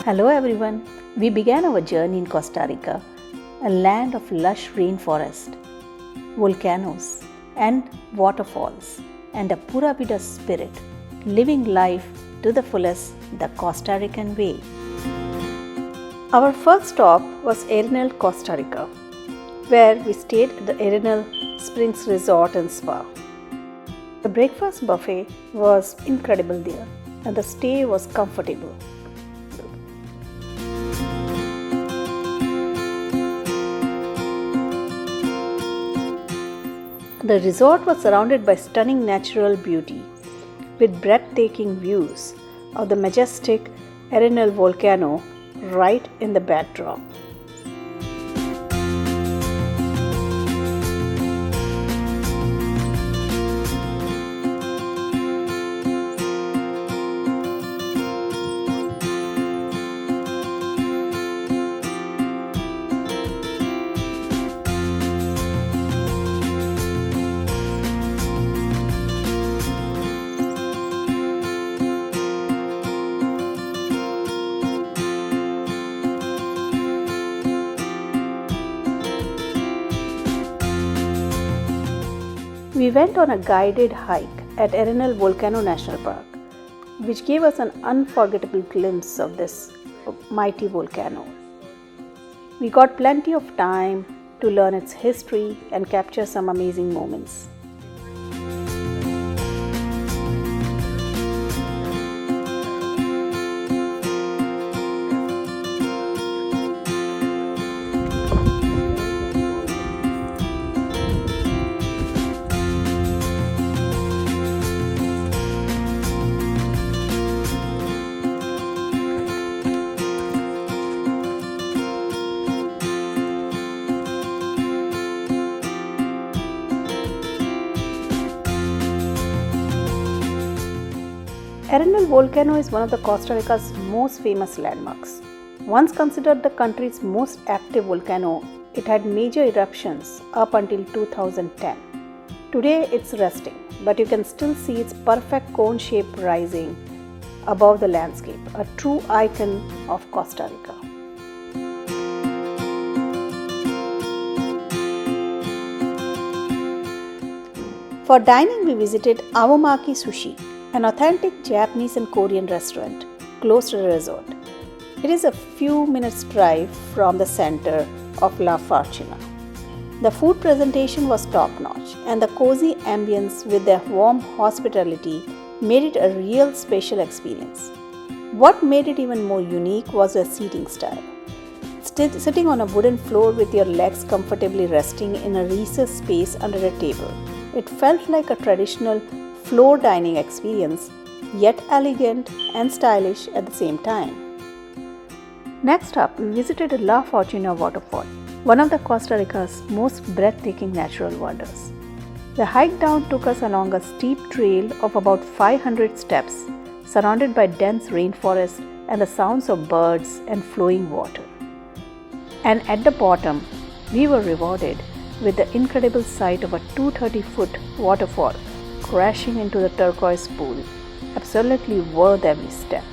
Hello everyone. We began our journey in Costa Rica, a land of lush rainforest, volcanoes, and waterfalls, and a Pura Vida spirit, living life to the fullest the Costa Rican way. Our first stop was Arenal, Costa Rica, where we stayed at the Arenal Springs Resort and Spa. The breakfast buffet was incredible there, and the stay was comfortable. The resort was surrounded by stunning natural beauty with breathtaking views of the majestic Arenal Volcano right in the backdrop. We went on a guided hike at Arenal Volcano National Park, which gave us an unforgettable glimpse of this mighty volcano. We got plenty of time to learn its history and capture some amazing moments. Arenal Volcano is one of the Costa Rica's most famous landmarks. Once considered the country's most active volcano, it had major eruptions up until 2010. Today it's resting, but you can still see its perfect cone shape rising above the landscape, a true icon of Costa Rica. For dining, we visited Awamaki Sushi, an authentic Japanese and Korean restaurant close to the resort. It is a few minutes' drive from the center of La Fortuna. The food presentation was top-notch, and the cozy ambience with their warm hospitality made it a real special experience. What made it even more unique was their seating style. Sitting on a wooden floor with your legs comfortably resting in a recessed space under a table, it felt like a traditional floor dining experience, yet elegant and stylish at the same time. Next up, we visited La Fortuna waterfall, one of the Costa Rica's most breathtaking natural wonders. The hike down took us along a steep trail of about 500 steps, surrounded by dense rainforest and the sounds of birds and flowing water. And at the bottom, we were rewarded with the incredible sight of a 230-foot waterfall crashing into the turquoise pool, absolutely worth every step.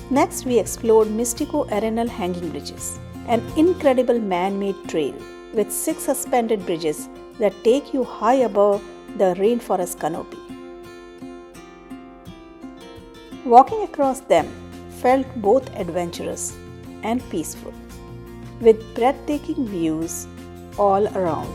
Next, we explored Mystico Arenal Hanging Bridges, an incredible man-made trail with 6 suspended bridges that take you high above the rainforest canopy. Walking across them felt both adventurous and peaceful, with breathtaking views all around.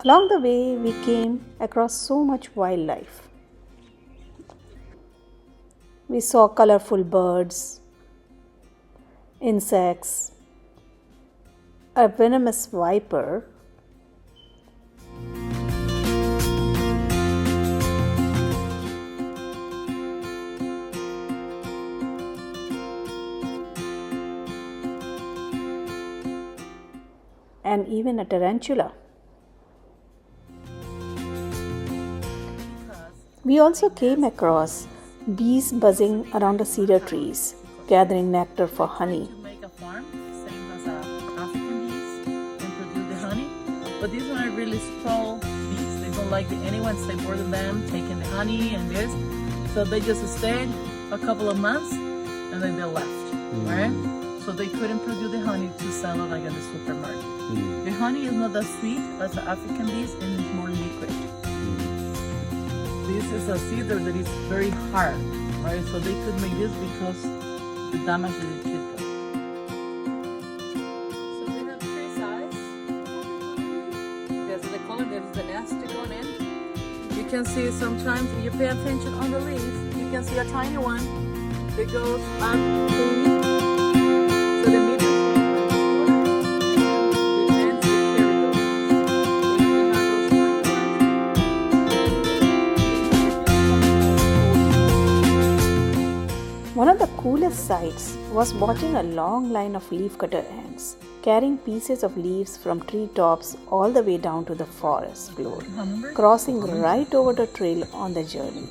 Along the way, we came across so much wildlife. We saw colorful birds, insects, a venomous viper, and even a tarantula. We also came across bees buzzing around the cedar trees, gathering nectar for honey. To make a farm, same as African bees, and produce the honey. But these are really small bees. They don't like anyone stay more than them, taking the honey and this. So they just stayed a couple of months and then they left, right? So they couldn't produce the honey to sell it like in the supermarket. The honey is not as sweet as the African bees and it's more liquid. This is a cedar that is very hard, right? So they could make this because the damage that it did. So we have three sides. There's the color, there's the nest going in. You can see sometimes if you pay attention on the leaf, you can see a tiny one that goes up to the middle. One of the coolest sights was watching a long line of leafcutter ants carrying pieces of leaves from tree tops all the way down to the forest floor, crossing right over the trail on their journey.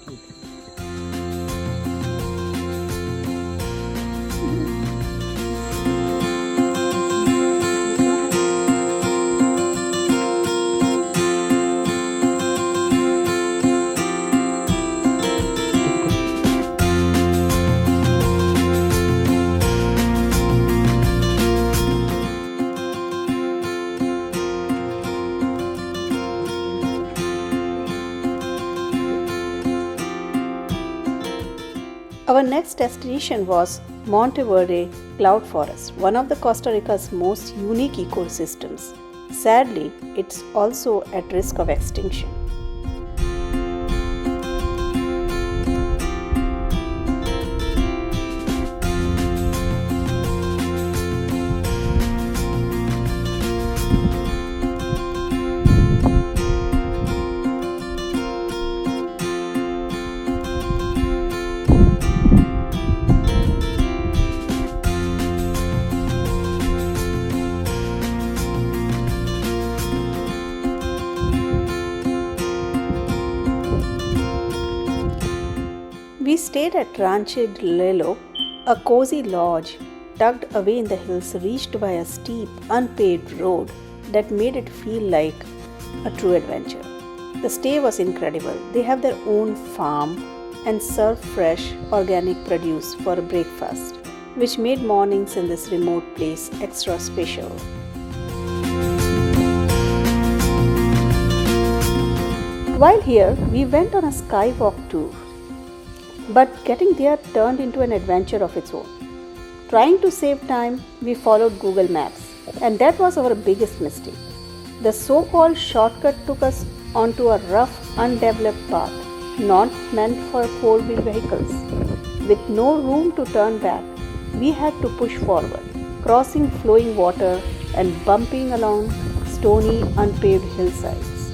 Our next destination was Monteverde Cloud Forest, one of the Costa Rica's most unique ecosystems. Sadly, it's also at risk of extinction. We stayed at Rancho Lelo, a cozy lodge tucked away in the hills reached by a steep, unpaved road that made it feel like a true adventure. The stay was incredible. They have their own farm and serve fresh, organic produce for a breakfast, which made mornings in this remote place extra special. While here, we went on a skywalk tour. But getting there turned into an adventure of its own. Trying to save time, we followed Google Maps, and that was our biggest mistake. The so-called shortcut took us onto a rough, undeveloped path, not meant for four-wheel vehicles. With no room to turn back, we had to push forward, crossing flowing water and bumping along stony, unpaved hillsides.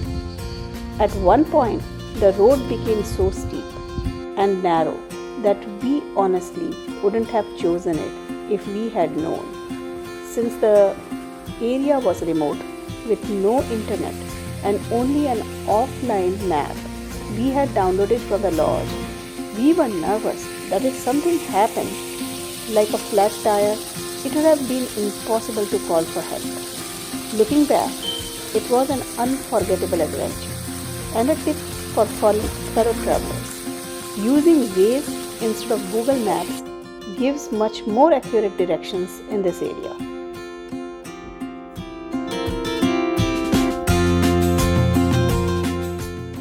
At one point, the road became so steep and narrow that we honestly wouldn't have chosen it if we had known. Since the area was remote with no internet and only an offline map we had downloaded from the lodge, we were nervous that if something happened, like a flat tire, it would have been impossible to call for help. Looking back, it was an unforgettable adventure and a tip for fellow travelers. Using Waze instead of Google Maps gives much more accurate directions in this area.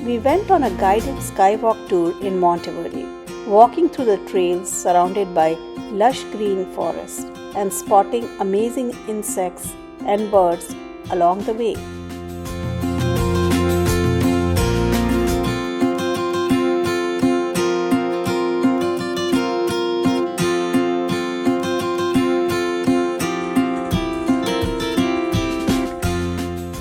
We went on a guided skywalk tour in Monteverde, walking through the trails surrounded by lush green forest and spotting amazing insects and birds along the way.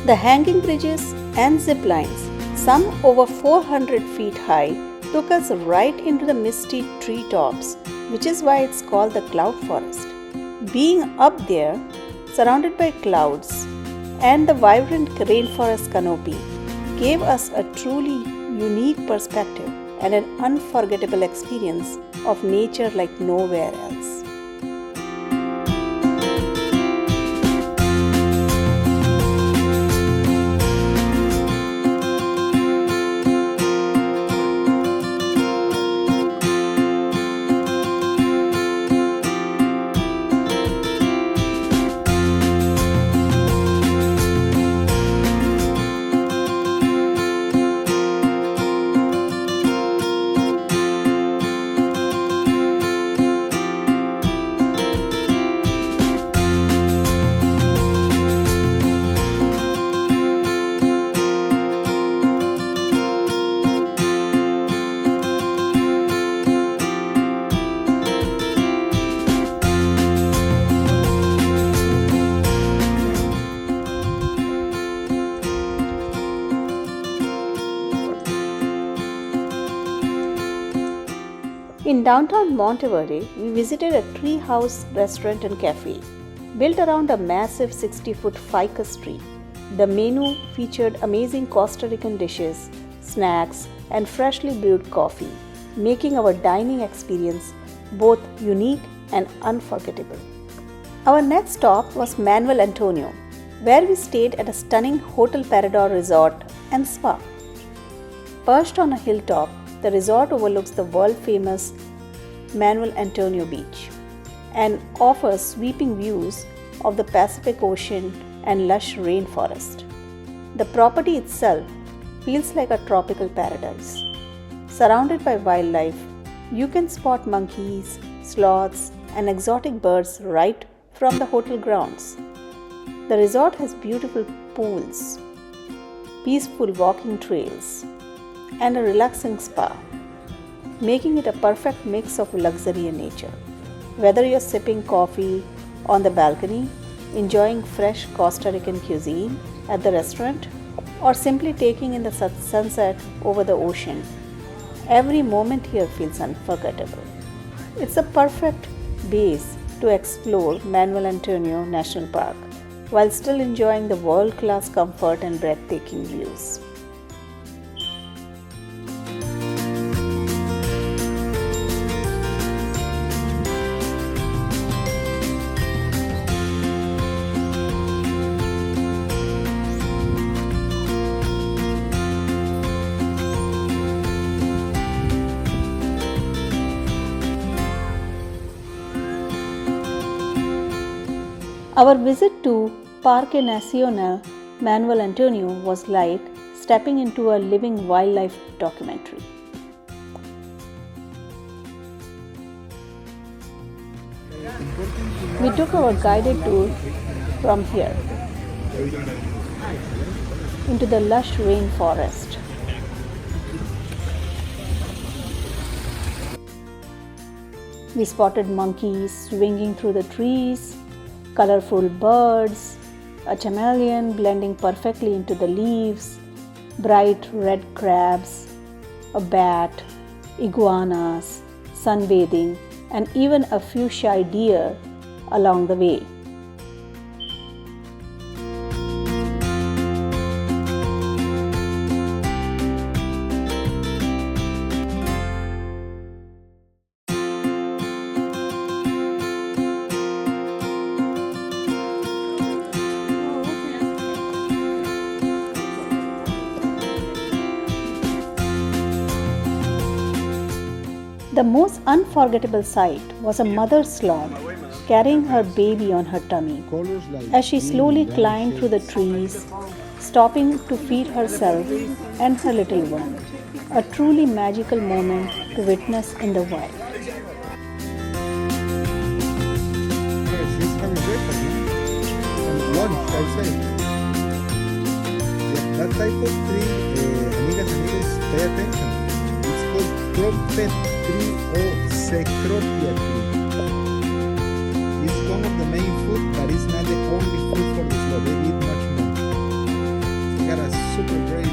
The hanging bridges and zip lines, some over 400 feet high, took us right into the misty treetops, which is why it's called the Cloud Forest. Being up there, surrounded by clouds and the vibrant rainforest canopy gave us a truly unique perspective and an unforgettable experience of nature like nowhere else. In downtown Monteverde, we visited a treehouse restaurant and cafe built around a massive 60-foot ficus tree. The menu featured amazing Costa Rican dishes, snacks, and freshly brewed coffee, making our dining experience both unique and unforgettable. Our next stop was Manuel Antonio, where we stayed at a stunning Hotel Parador resort and spa. Perched on a hilltop, the resort overlooks the world-famous Manuel Antonio Beach and offers sweeping views of the Pacific Ocean and lush rainforest. The property itself feels like a tropical paradise. Surrounded by wildlife, you can spot monkeys, sloths, and exotic birds right from the hotel grounds. The resort has beautiful pools, peaceful walking trails, and a relaxing spa, making it a perfect mix of luxury and nature. Whether you're sipping coffee on the balcony, enjoying fresh Costa Rican cuisine at the restaurant, or simply taking in the sunset over the ocean, every moment here feels unforgettable. It's a perfect base to explore Manuel Antonio National Park while still enjoying the world-class comfort and breathtaking views. Our visit to Parque Nacional Manuel Antonio was like stepping into a living wildlife documentary. We took our guided tour from here into the lush rainforest. We spotted monkeys swinging through the trees, colorful birds, a chameleon blending perfectly into the leaves, bright red crabs, a bat, iguanas, sunbathing, and even a few shy deer along the way. The most unforgettable sight was a mother sloth carrying her baby on her tummy as she slowly climbed through the trees, stopping to feed herself and her little one. A truly magical moment to witness in the wild. That type of tree, amigas, amigos, pay attention. It's called trumpet tree or cecropia tree. It's one of the main food, but it's not the only food for the sloth. They eat much more. It's got a super great.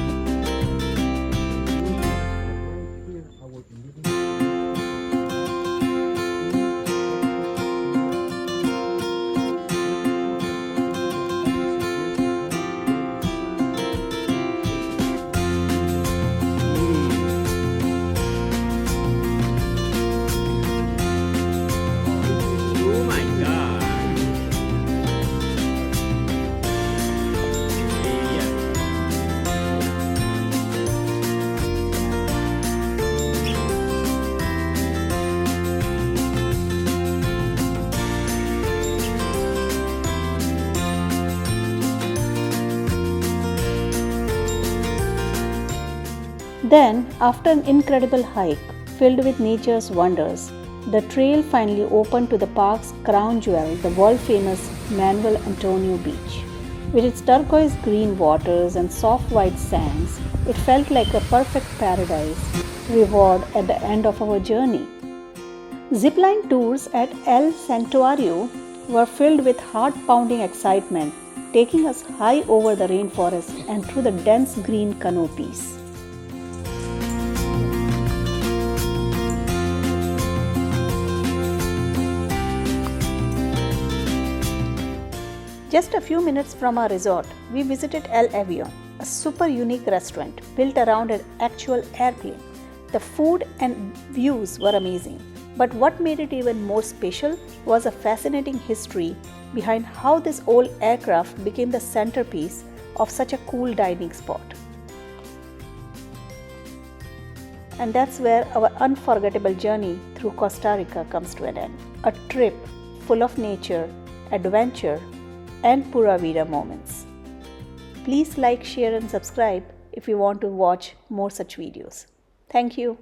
Then, after an incredible hike filled with nature's wonders, the trail finally opened to the park's crown jewel, the world-famous Manuel Antonio Beach. With its turquoise green waters and soft white sands, it felt like a perfect paradise reward at the end of our journey. Zipline tours at El Santuario were filled with heart-pounding excitement, taking us high over the rainforest and through the dense green canopies. Just a few minutes from our resort, we visited El Avion, a super unique restaurant built around an actual airplane. The food and views were amazing, but what made it even more special was a fascinating history behind how this old aircraft became the centerpiece of such a cool dining spot. And that's where our unforgettable journey through Costa Rica comes to an end. A trip full of nature, adventure, and Pura Vida moments. Please like, share and subscribe if you want to watch more such videos. Thank you.